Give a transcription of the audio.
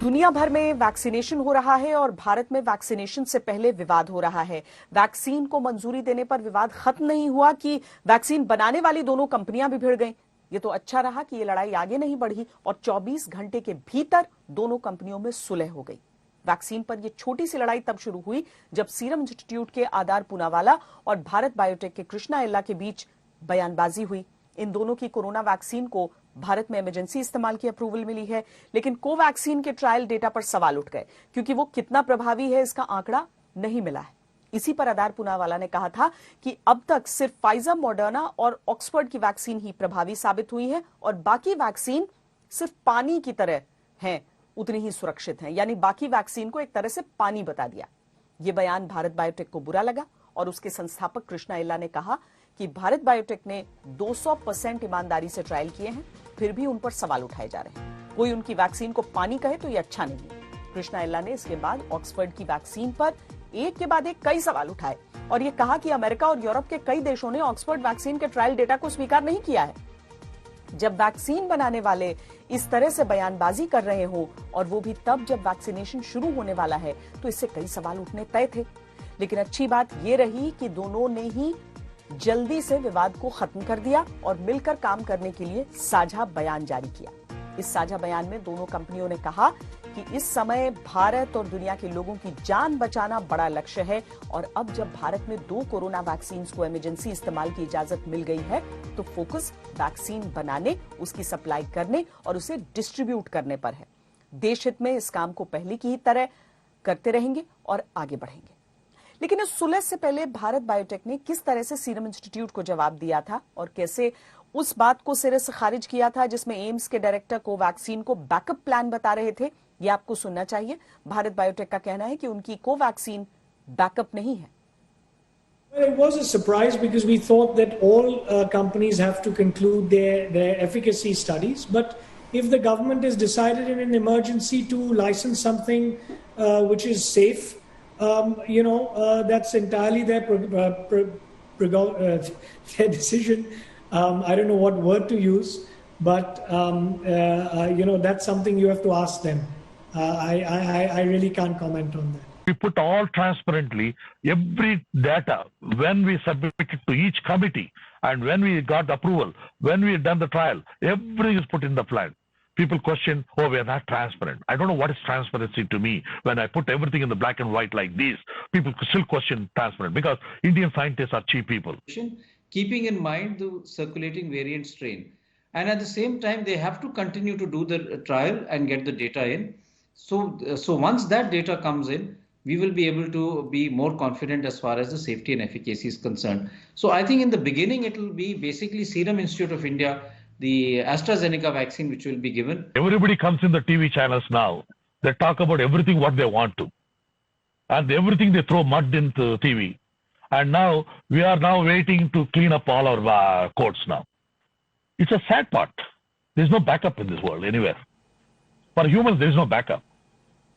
दुनिया भर में वैक्सीनेशन हो रहा है और भारत में वैक्सीनेशन से पहले विवाद हो रहा है। वैक्सीन को मंजूरी देने पर विवाद खत्म नहीं हुआ कि वैक्सीन बनाने वाली दोनों कंपनियां भी भिड़ गईं। ये तो अच्छा रहा कि ये लड़ाई आगे नहीं बढ़ी और 24 घंटे के भीतर दोनों कंपनियों में सुलह हो गई। वैक्सीन पर यह छोटी सी लड़ाई तब शुरू हुई जब सीरम इंस्टीट्यूट के आदार पूनावाला और भारत बायोटेक के कृष्णा एल्ला के बीच बयानबाजी हुई। इन दोनों की कोरोना वैक्सीन को भारत में इमरजेंसी इस्तेमाल की अप्रूवल मिली है, लेकिन कोवैक्सीन के ट्रायल डेटा पर सवाल उठ गए क्योंकि वो कितना प्रभावी है इसका आंकड़ा नहीं मिला है। इसी पर आदार पूनावाला ने कहा था कि अब तक सिर्फ फाइजर, मॉडर्ना और ऑक्सफोर्ड की वैक्सीन ही प्रभावी साबित हुई है और बाकी वैक्सीन सिर्फ पानी की तरह हैं, उतनी ही सुरक्षित हैं। यानी बाकी वैक्सीन को एक तरह से पानी बता दिया। यह बयान भारत बायोटेक को बुरा लगा और उसके संस्थापक कृष्णा एल्ला ने कहा कि भारत बायोटेक ने 200% ईमानदारी से ट्रायल किए हैं, फिर भी उन पर सवाल उठाए जा रहे हैं। कोई उनकी वैक्सीन को पानी कहे तो यह अच्छा नहीं है। कृष्णा एल्ला ने इसके बाद ऑक्सफोर्ड की वैक्सीन पर एक के बाद एक कई सवाल उठाए और यह कहा कि अमेरिका और यूरोप के कई देशों ने ऑक्सफोर्ड वैक्सीन के ट्रायल डेटा को स्वीकार नहीं किया है। जब वैक्सीन बनाने वाले इस तरह से बयानबाजी कर रहे हो और वो भी तब जब वैक्सीनेशन शुरू होने वाला है, तो इससे कई सवाल उठने तय थे। लेकिन अच्छी बात यह रही कि दोनों ने ही जल्दी से विवाद को खत्म कर दिया और मिलकर काम करने के लिए साझा बयान जारी किया। इस साझा बयान में दोनों कंपनियों ने कहा कि इस समय भारत और दुनिया के लोगों की जान बचाना बड़ा लक्ष्य है और अब जब भारत में 2 कोरोना वैक्सीन को इमरजेंसी इस्तेमाल की इजाजत मिल गई है, तो फोकस वैक्सीन बनाने, उसकी सप्लाई करने और उसे डिस्ट्रीब्यूट करने पर है। देश हित में इस काम को पहले की ही तरह करते रहेंगे और आगे बढ़ेंगे। लेकिन इस सुलह से पहले भारत बायोटेक ने किस तरह से सीरम इंस्टीट्यूट को जवाब दिया था और कैसे उस बात को सिरे से खारिज किया था जिसमें एम्स के डायरेक्टर को वैक्सीन को बैकअप प्लान बता रहे थे, ये आपको सुनना चाहिए। भारत बायोटेक का कहना है कि उनकी कोवैक्सीन बैकअप नहीं है। Well, it was a surprise because we thought that all companies have to conclude their efficacy studies. But if the government has decided in an emergency to license something which is safe, that's entirely their decision. I don't know what word to use, but that's something you have to ask them. I really can't comment on that. We put all transparently every data when we submit it to each committee and when we got the approval, when we had done the trial, everything is put in the plan. People question, oh, we are not transparent. I don't know what is transparency to me. When I put everything in the black and white like this, people still question transparent because Indian scientists are cheap people. Keeping in mind the circulating variant strain. And at the same time, they have to continue to do the trial and get the data in. So once that data comes in, we will be able to be more confident as far as the safety and efficacy is concerned. So I think in the beginning, it will be basically Serum Institute of India, the AstraZeneca vaccine, which will be given. Everybody comes in the TV channels now. They talk about everything what they want to. And everything they throw mud into TV. And now we are now waiting to clean up all our courts now. It's a sad part. There's no backup in this world anywhere. For humans, there is no backup.